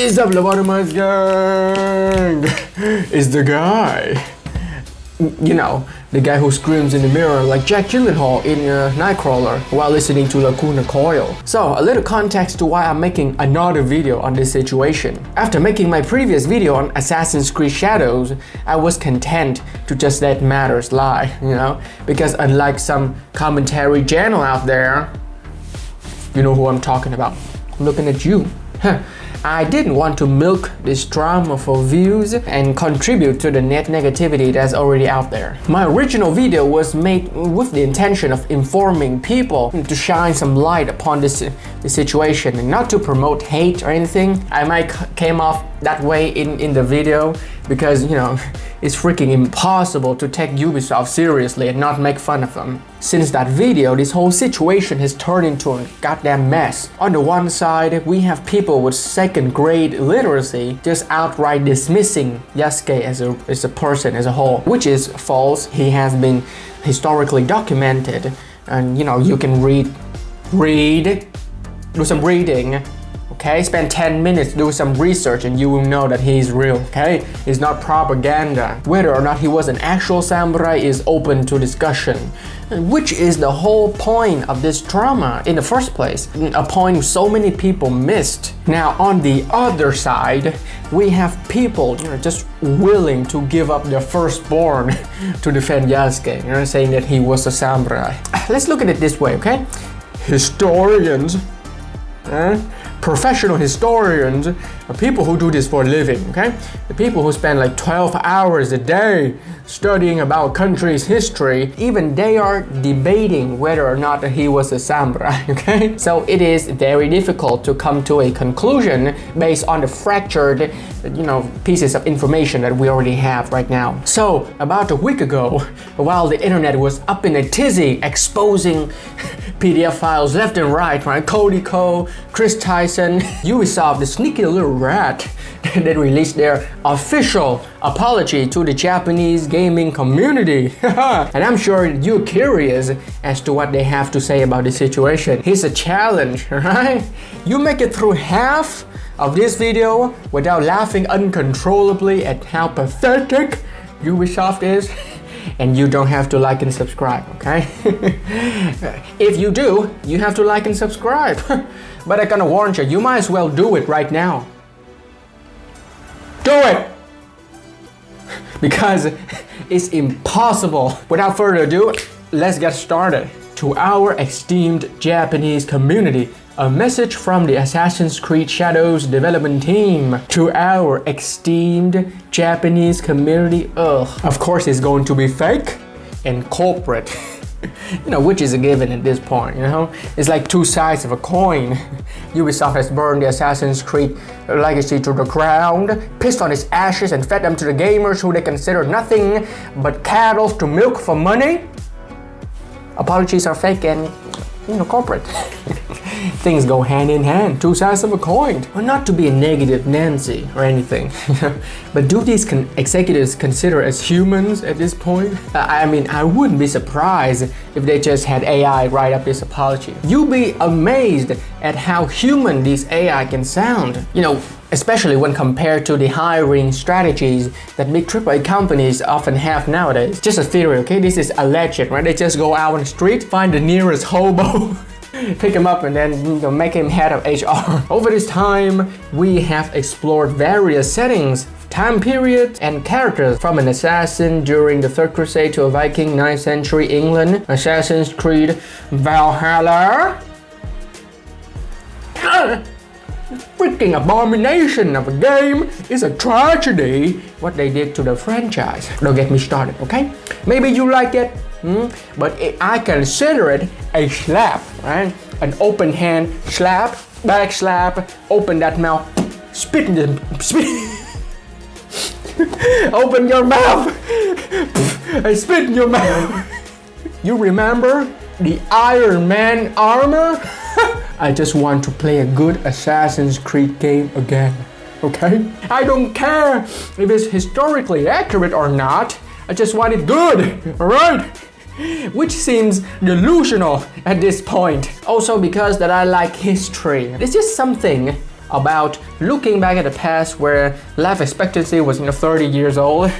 Is up, LobotomizeGang? Is the guy. You know, the guy who screams in the mirror like Jack Gyllenhaal in Nightcrawler while listening to Lacuna Coil. So, a little context to why I'm making another video on this situation. After making my previous video on Assassin's Creed Shadows, I was content to just let matters lie, you know? Because unlike some commentary channel out there, you know who I'm talking about. I'm looking at you. I didn't want to milk this drama for views and contribute to the net negativity that's already out there. My original video was made with the intention of informing people to shine some light upon this situation and not to promote hate or anything. I might came off that way in the video because, you know, it's freaking impossible to take Ubisoft seriously and not make fun of them. Since that video, this whole situation has turned into a goddamn mess. On the one side, we have people with second grade literacy just outright dismissing Yasuke as a person as a whole, which is false. He has been historically documented, and you know, you can read, do some reading. Okay, spend 10 minutes, do some research, and you will know that he's real, okay? It's not propaganda. Whether or not he was an actual samurai is open to discussion, which is the whole point of this drama in the first place, a point so many people missed. Now, on the other side, we have people, you know, just willing to give up their firstborn to defend Yasuke, you know, saying that he was a samurai. Let's look at it this way, okay? Historians, professional historians, people who do this for a living, okay? The people who spend like 12 hours a day studying about country's history, even they are debating whether or not he was a samurai, okay? So it is very difficult to come to a conclusion based on the fractured, you know, pieces of information that we already have right now. So about a week ago, while the internet was up in a tizzy exposing PDF files left and right, Cody Ko, Chris Tyson, Ubisoft, the sneaky little rat that released their official apology to the Japanese gaming community. And I'm sure you're curious as to what they have to say about the situation. Here's a challenge, right? You make it through half of this video without laughing uncontrollably at how pathetic Ubisoft is, and you don't have to like and subscribe, okay? If you do, you have to like and subscribe. But I'm gonna warn you, you might as well do it right now. Do it! Because it's impossible. Without further ado, let's get started. To our esteemed Japanese community, a message from the Assassin's Creed Shadows development team. To our esteemed Japanese community, of course it's going to be fake and corporate. You know, which is a given at this point, you know? It's like two sides of a coin. Ubisoft has burned the Assassin's Creed legacy to the ground, pissed on its ashes and fed them to the gamers who they consider nothing but cattle to milk for money. Apologies are fake and, you know, corporate. Things go hand in hand, two sides of a coin. Well, not to be a negative Nancy or anything, but do these executives consider as humans at this point? I mean, I wouldn't be surprised if they just had AI write up this apology. You'll be amazed at how human these AI can sound. You know, especially when compared to the hiring strategies that big AAA companies often have nowadays. Just a theory, okay? This is alleged, right? They just go out on the street, find the nearest hobo, pick him up and then, you know, make him head of HR. Over this time, we have explored various settings, time periods, and characters from an assassin during the Third Crusade to a Viking 9th century England, Assassin's Creed Valhalla. Freaking abomination of a game. Is a tragedy what they did to the franchise. Don't get me started, okay? Maybe you like it, but I consider it a slap, right? An open hand slap, back slap, open that mouth, spit in the spit. Open your mouth. I spit in your mouth. You remember the Iron Man armor? I just want to play a good Assassin's Creed game again, okay? I don't care if it's historically accurate or not. I just want it good, alright? Which seems delusional at this point. Also because that I like history. It's just something about looking back at the past where life expectancy was 30 years old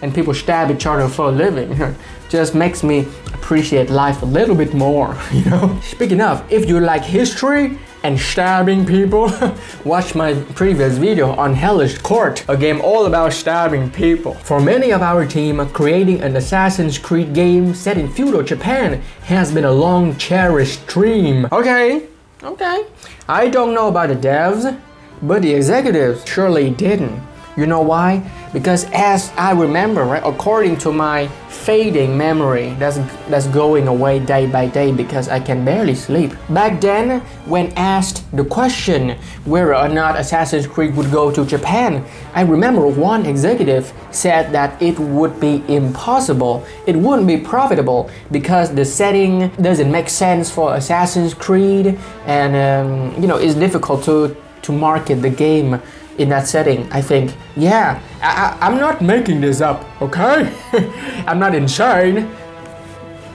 and people stab each other for a living. Just makes me appreciate life a little bit more, Speaking of, if you like history and stabbing people, watch my previous video on Hellish Court, a game all about stabbing people. For many of our team, creating an Assassin's Creed game set in feudal Japan has been a long cherished dream. Okay, I don't know about the devs, but the executives surely didn't. You know why? Because as I remember, right, according to my fading memory that's going away day by day because I can barely sleep. Back then, when asked the question whether or not Assassin's Creed would go to Japan, I remember one executive said that it would be impossible. It wouldn't be profitable because the setting doesn't make sense for Assassin's Creed, and it's difficult to market the game in that setting. I think, I'm not making this up, okay? I'm not insane.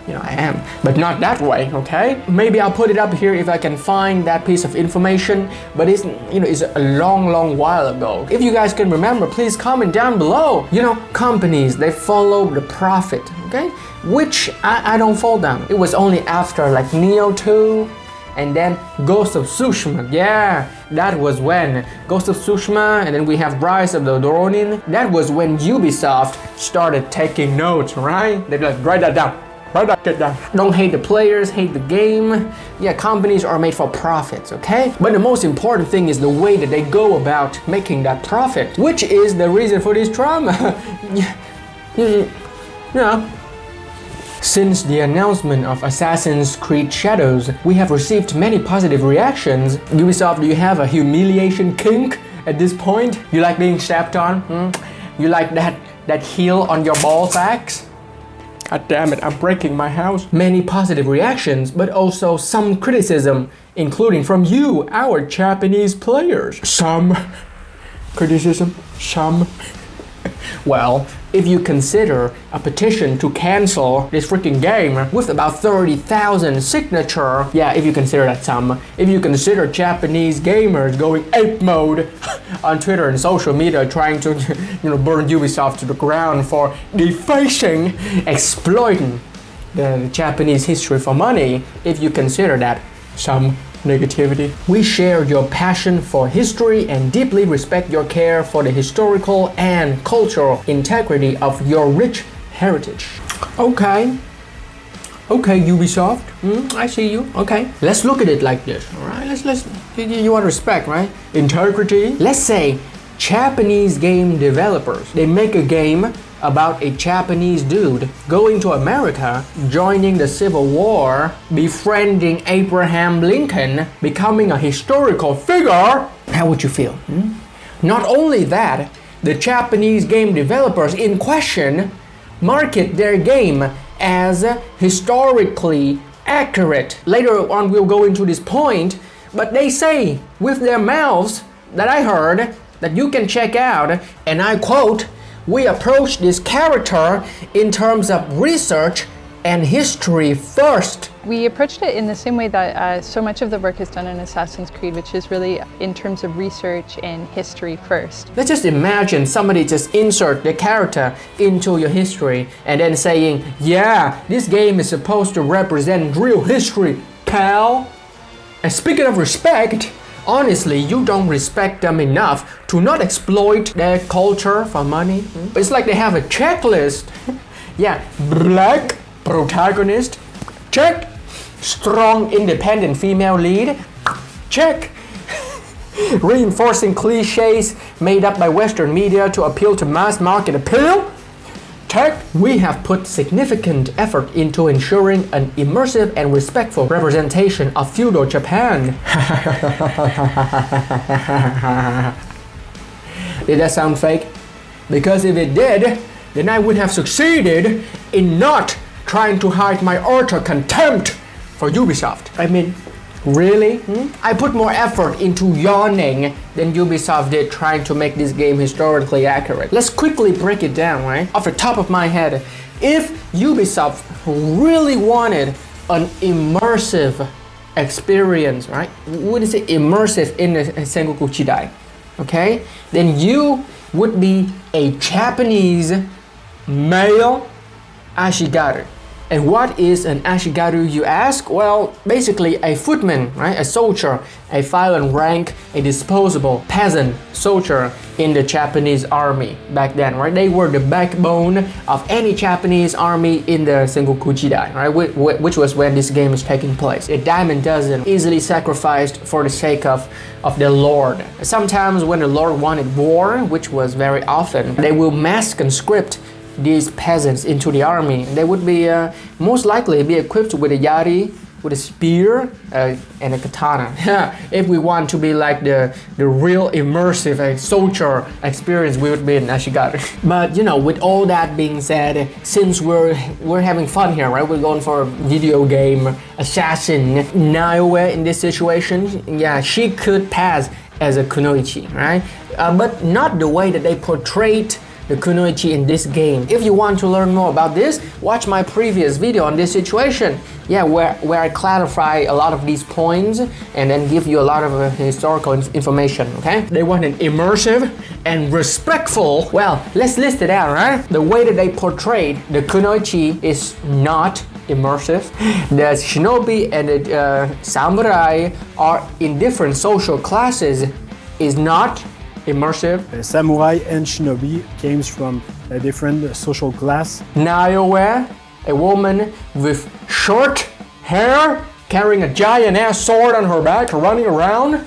I am, but not that way, okay? Maybe I'll put it up here if I can find that piece of information, but it's a long while ago. If you guys can remember, please comment down below. Companies, they follow the profit, okay? Which I don't fall down. It was only after like Neo 2, and then Ghost of Tsushima. Yeah, that was when Ghost of Tsushima, and then we have Rise of the Ronin. That was when Ubisoft started taking notes, right? They'd be like, write that down. Write that shit down. Don't hate the players, hate the game. Yeah, companies are made for profits, okay? But the most important thing is the way that they go about making that profit, which is the reason for this drama. Since the announcement of Assassin's Creed Shadows, we have received many positive reactions. Ubisoft, do you have a humiliation kink at this point? You like being stepped on? You like that heel on your ball sacks? God damn it, I'm breaking my house. Many positive reactions, but also some criticism, including from you, our Japanese players. Some criticism, some. Well, if you consider a petition to cancel this freaking game with about 30,000 signatures, if you consider that some, if you consider Japanese gamers going ape mode on Twitter and social media trying to, burn Ubisoft to the ground for defacing, exploiting the Japanese history for money, if you consider that some negativity. We share your passion for history and deeply respect your care for the historical and cultural integrity of your rich heritage. Okay, Ubisoft, I see you. Okay, let's look at it like this. All right, let's. You want respect, right? Integrity. Let's say Japanese game developers. They make a game about a Japanese dude going to America, joining the Civil War, befriending Abraham Lincoln, becoming a historical figure. How would you feel? Not only that, the Japanese game developers in question market their game as historically accurate. Later on we'll go into this point, but they say with their mouths that I heard that you can check out, and I quote, "We approach this character in terms of research and history first." We approached it in the same way that so much of the work is done in Assassin's Creed, which is really in terms of research and history first. Let's just imagine somebody just insert the character into your history and then saying, yeah, this game is supposed to represent real history, pal. And speaking of respect, honestly, you don't respect them enough to not exploit their culture for money. It's like they have a checklist. Yeah, black protagonist, check. Strong independent female lead, check. Reinforcing cliches made up by Western media to appeal to mass market appeal, check. We have put significant effort into ensuring an immersive and respectful representation of feudal Japan. Did that sound fake? Because if it did, then I would have succeeded in not trying to hide my utter contempt for Ubisoft. I mean, really? I put more effort into yawning than Ubisoft did trying to make this game historically accurate. Let's quickly break it down, right? Off the top of my head, if Ubisoft really wanted an immersive experience, right? Wouldn't say immersive in the Sengoku Chidai, okay? Then you would be a Japanese male ashigaru. And what is an ashigaru, you ask? Well, basically a footman, right? A soldier, a violent rank, a disposable peasant soldier in the Japanese army back then, right? They were the backbone of any Japanese army in the Sengoku Jidai, right? Which was when this game is taking place. A diamond dozen easily sacrificed for the sake of their lord. Sometimes when the lord wanted war, which was very often, they will mass conscript these peasants into the army. They would be most likely be equipped with a yari, with a spear, and a katana. If we want to be like the real immersive soldier experience, we would be in ashigaru. But you know, with all that being said, since we're having fun here, right? We're going for a video game assassin. Naoe in this situation, yeah, she could pass as a kunoichi, right? But not the way that they portrayed the kunoichi in this game. If you want to learn more about this, watch my previous video on this situation. Yeah, where I clarify a lot of these points and then give you a lot of historical information, okay? They want an immersive and respectful, well, let's list it out, right? The way that they portrayed the kunoichi is not immersive. The shinobi and the samurai are in different social classes is not immersive. Samurai and shinobi came from a different social class. Naoe, a woman with short hair, carrying a giant ass sword on her back, running around,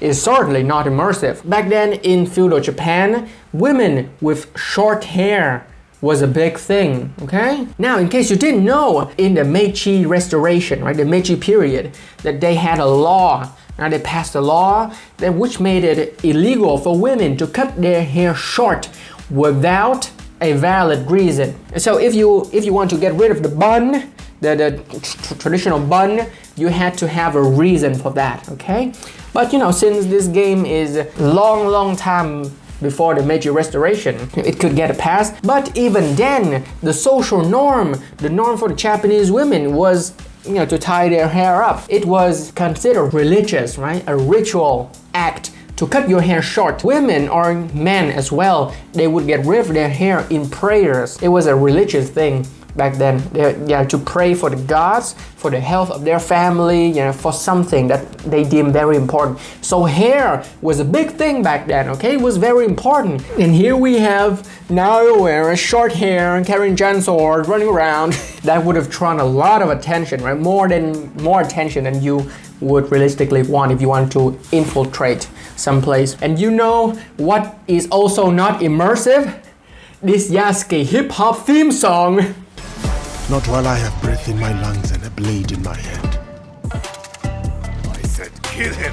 is certainly not immersive. Back then in feudal Japan, women with short hair was a big thing, okay? Now, in case you didn't know, in the Meiji Restoration, right, the Meiji period, that they had a law. Now they passed a law that which made it illegal for women to cut their hair short without a valid reason. So if you want to get rid of the bun, the traditional bun, you had to have a reason for that, okay? But you know, since this game is long time before the Meiji Restoration, it could get a pass. But even then, the social norm, the norm for the Japanese women was, you know, to tie their hair up. It was considered religious, right? A ritual act to cut your hair short. Women or men as well, they would get rid of their hair in prayers. It was a religious thing back then. To pray for the gods, for the health of their family, you know, for something that they deemed very important. So hair was a big thing back then, okay? It was very important. And here we have Naoe, short hair and carrying giant sword, running around. That would have drawn a lot of attention, right? More attention than you would realistically want if you want to infiltrate someplace. And you know what is also not immersive? This Yasuke hip-hop theme song. Not while I have breath in my lungs and a blade in my hand. I said kill him!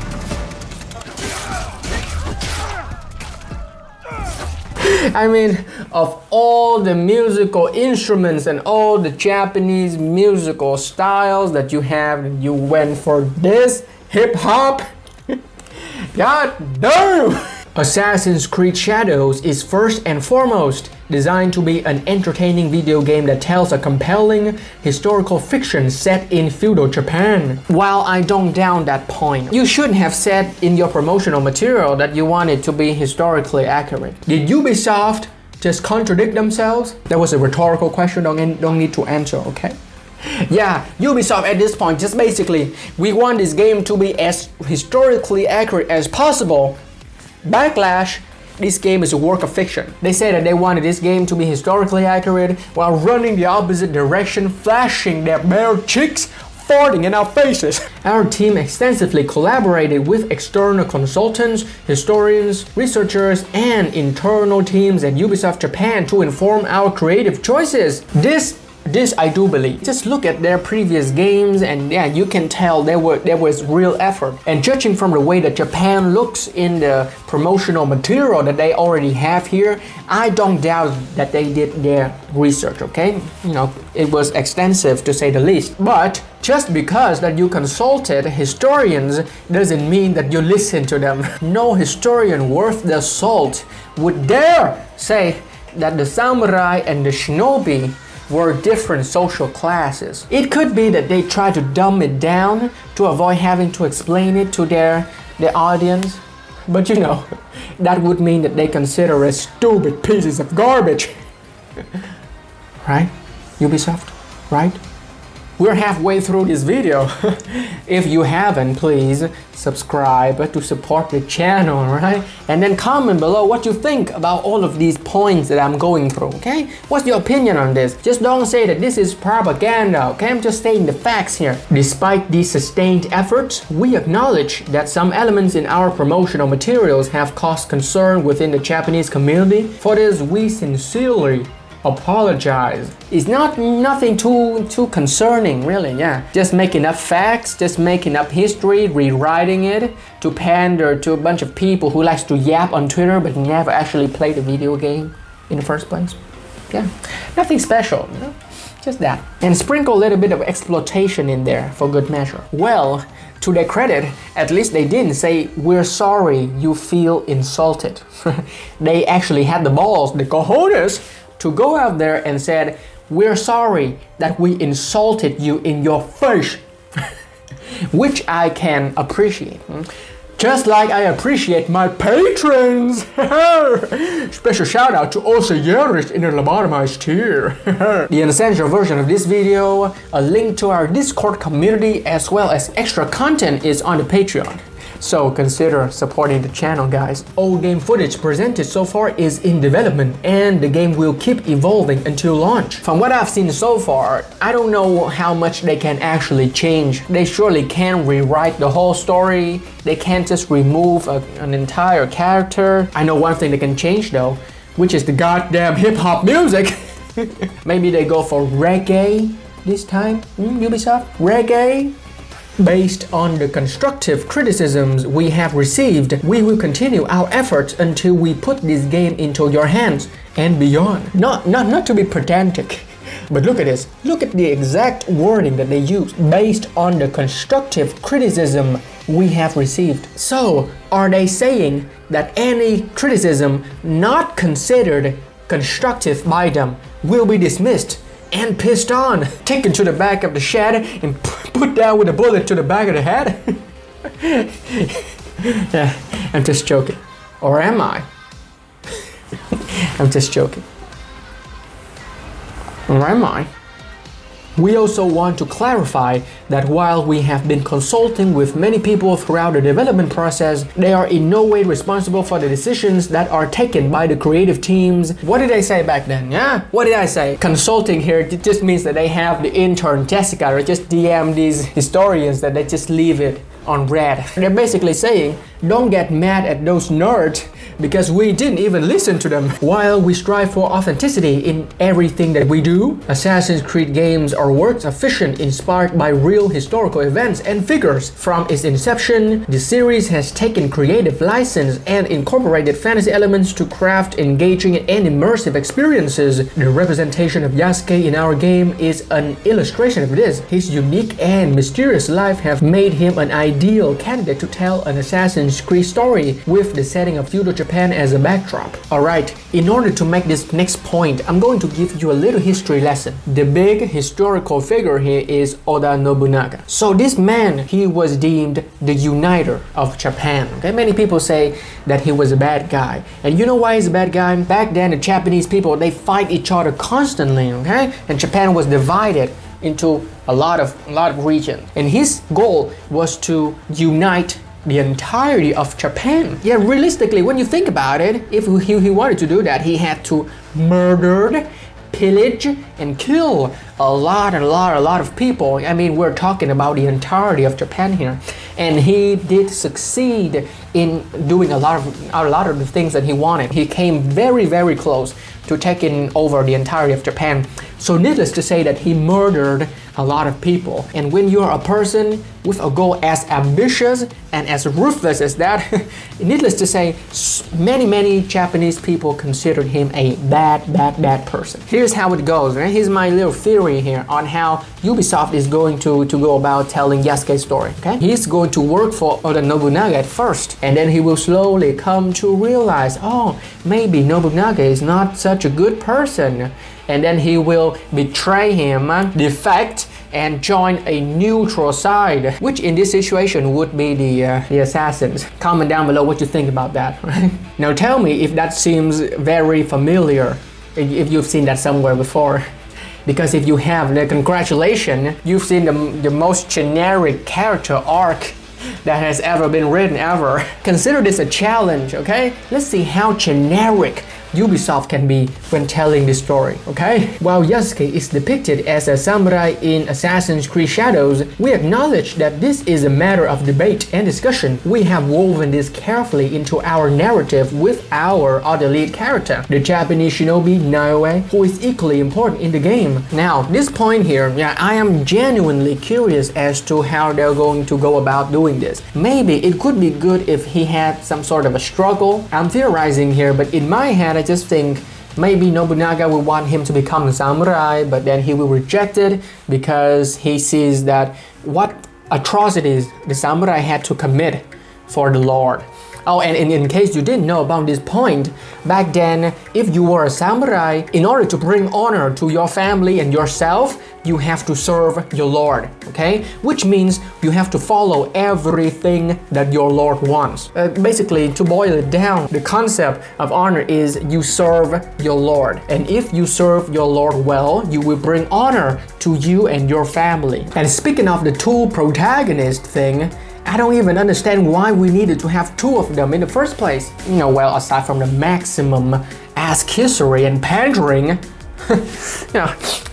I mean, of all the musical instruments and all the Japanese musical styles that you have, you went for this hip-hop? God damn! Assassin's Creed Shadows is first and foremost designed to be an entertaining video game that tells a compelling historical fiction set in feudal Japan. While I don't doubt that point, you shouldn't have said in your promotional material that you want it to be historically accurate. Did Ubisoft just contradict themselves? That was a rhetorical question, don't need to answer, okay? Yeah, Ubisoft at this point just basically, we want this game to be as historically accurate as possible. Backlash, this game is a work of fiction. They said that they wanted this game to be historically accurate while running the opposite direction, flashing their bare cheeks, farting in our faces. Our team extensively collaborated with external consultants, historians, researchers, and internal teams at Ubisoft Japan to inform our creative choices. This I do believe. Just look at their previous games and yeah, you can tell there was real effort. And judging from the way that Japan looks in the promotional material that they already have here, I don't doubt that they did their research, okay? You know, it was extensive to say the least. But just because that you consulted historians doesn't mean that you listen to them. No historian worth their salt would dare say that the samurai and the shinobi were different social classes. It could be that they try to dumb it down to avoid having to explain it to their audience. But you know, that would mean that they consider us stupid pieces of garbage. Right? Ubisoft, right? We're halfway through this video. If you haven't, please subscribe to support the channel, right? And then comment below what you think about all of these points that I'm going through, okay? What's your opinion on this? Just don't say that this is propaganda, okay? I'm just stating the facts here. Despite these sustained efforts, we acknowledge that some elements in our promotional materials have caused concern within the Japanese community. For this, we sincerely apologize. It's nothing too concerning, really. Yeah, just making up facts, just making up history, rewriting it to pander to a bunch of people who likes to yap on Twitter but never actually played a video game in the first place. Yeah, nothing special, you know? Just that. And sprinkle a little bit of exploitation in there for good measure. Well, to their credit, at least they didn't say, "We're sorry you feel insulted." They actually had the balls, the cojones, to go out there and said, "We're sorry that we insulted you in your face," which I can appreciate. Just like I appreciate my patrons. Special shout out to all Sayerish in the Lobotomized tier. The uncensored version of this video, a link to our Discord community as well as extra content is on the Patreon. So consider supporting the channel, guys. All game footage presented so far is in development and the game will keep evolving until launch. From what I've seen so far, I don't know how much they can actually change. They surely can rewrite the whole story. They can't just remove an entire character. I know one thing they can change though, which is the goddamn hip-hop music. Maybe they go for reggae this time, Ubisoft? Reggae? Based on the constructive criticisms we have received, we will continue our efforts until we put this game into your hands and beyond. Not to be pedantic, but look at this. Look at the exact wording that they use. Based on the constructive criticism we have received. So, are they saying that any criticism not considered constructive by them will be dismissed and pissed on, taken to the back of the shed and put down with a bullet to the back of the head? Yeah, I'm just joking. Or am I? I'm just joking. Or am I? We also want to clarify that while we have been consulting with many people throughout the development process, they are in no way responsible for the decisions that are taken by the creative teams. What did I say back then? Yeah? What did I say? Consulting here just means that they have the intern Jessica or just DM these historians that they just leave it on red. They're basically saying, don't get mad at those nerds because we didn't even listen to them. While we strive for authenticity in everything that we do, Assassin's Creed games are works of fiction inspired by real historical events and figures. From its inception, the series has taken creative license and incorporated fantasy elements to craft engaging and immersive experiences. The representation of Yasuke in our game is an illustration of this. His unique and mysterious life have made him an ideal candidate to tell an Assassin's Creed story with the setting of feudal Japan as a backdrop. Alright, in order to make this next point, I'm going to give you a little history lesson. The big historical figure here is Oda Nobunaga. So this man, he was deemed the uniter of Japan. Okay, many people say that he was a bad guy. And you know why he's a bad guy? Back then, the Japanese people, they fight each other constantly, okay? And Japan was divided into a lot of regions. And his goal was to unite the entirety of Japan. Yeah, realistically, when you think about it, if he wanted to do that, he had to murder, pillage, and kill a lot of people. I mean, we're talking about the entirety of Japan here. And he did succeed in doing a lot of the things that he wanted. He came very close to taking over the entirety of Japan. So needless to say that he murdered a lot of people. And when you're a person with a goal as ambitious and as ruthless as that, needless to say, many Japanese people considered him a bad person. Here's how it goes, right? Here's my little theory here on how Ubisoft is going to go about telling Yasuke's story, okay? He's going to work for Oda Nobunaga at first, and then he will slowly come to realize, oh, maybe Nobunaga is not such a good person. and then he will betray him, defect, and join a neutral side, which in this situation would be the assassins. Comment down below what you think about that. Right? Now tell me if that seems very familiar, if you've seen that somewhere before. Because if you have, then congratulations, you've seen the most generic character arc that has ever been written ever. Consider this a challenge, okay? Let's see how generic Ubisoft can be when telling this story, okay? While Yasuke is depicted as a samurai in Assassin's Creed Shadows, we acknowledge that this is a matter of debate and discussion. We have woven this carefully into our narrative with our other lead character, the Japanese shinobi Naoe, who is equally important in the game. Now, this point here, I am genuinely curious as to how they're going to go about doing this. Maybe it could be good if he had some sort of a struggle. I'm theorizing here, but in my head, I just think maybe Nobunaga will want him to become a samurai, but then he will reject it because he sees that what atrocities the samurai had to commit for the Lord. Oh, and in case you didn't know about this point, back then, if you were a samurai, in order to bring honor to your family and yourself, you have to serve your Lord, okay? Which means you have to follow everything that your Lord wants. Basically, to boil it down, the concept of honor is you serve your Lord. And if you serve your Lord well, you will bring honor to you and your family. And speaking of the two protagonist thing, I don't even understand why we needed to have two of them in the first place. Well, aside from the maximum ass kissery and pandering,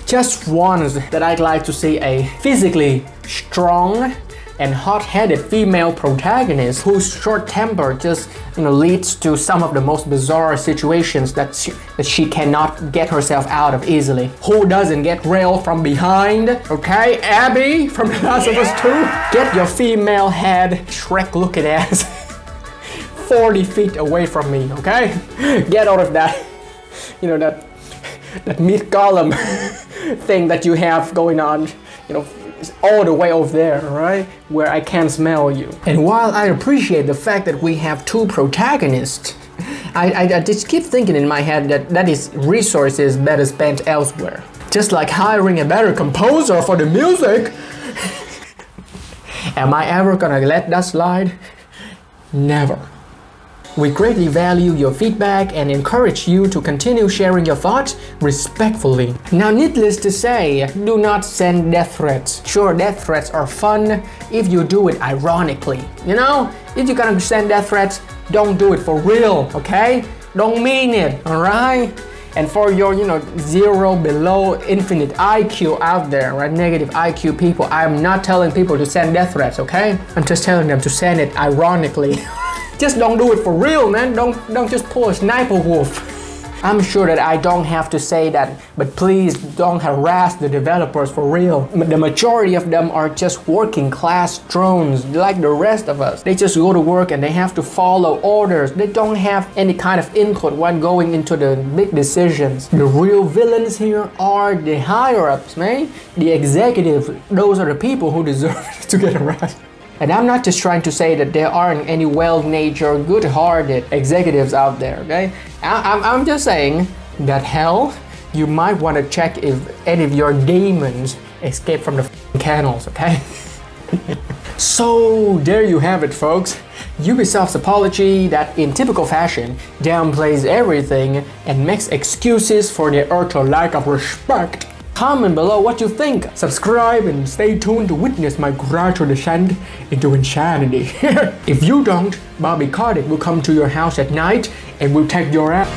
just once that I'd like to see a physically strong and hot-headed female protagonist whose short temper just leads to some of the most bizarre situations that she cannot get herself out of easily. Who doesn't get railed from behind? Okay, Abby from The Last of Us 2? Get your female head Shrek looking ass 40 feet away from me, okay? Get out of that, that meat golem thing that you have going on, all the way over there, right? Where I can't smell you. And while I appreciate the fact that we have two protagonists, I just keep thinking in my head that is resources better spent elsewhere. Just like hiring a better composer for the music. Am I ever gonna let that slide? Never. We greatly value your feedback and encourage you to continue sharing your thoughts respectfully. Now, needless to say, do not send death threats. Sure, death threats are fun if you do it ironically. If you're gonna send death threats, don't do it for real, okay? Don't mean it, alright? And for your, zero below infinite IQ out there, right? Negative IQ people, I'm not telling people to send death threats, okay? I'm just telling them to send it ironically. Just don't do it for real, man. Don't just pull a sniper wolf. I'm sure that I don't have to say that, but please don't harass the developers for real. The majority of them are just working class drones like the rest of us. They just go to work and they have to follow orders. They don't have any kind of input when going into the big decisions. The real villains here are the higher-ups, man. The executives, those are the people who deserve to get harassed. And I'm not just trying to say that there aren't any well-natured, good-hearted executives out there, okay? I'm just saying that hell, you might want to check if any of your demons escape from the kennels, okay? So there you have it, folks. Ubisoft's apology that in typical fashion downplays everything and makes excuses for their utter lack of respect. Comment below what you think. Subscribe and stay tuned to witness my gradual descent into insanity. If you don't, Bobby Kotick will come to your house at night and will take your ass.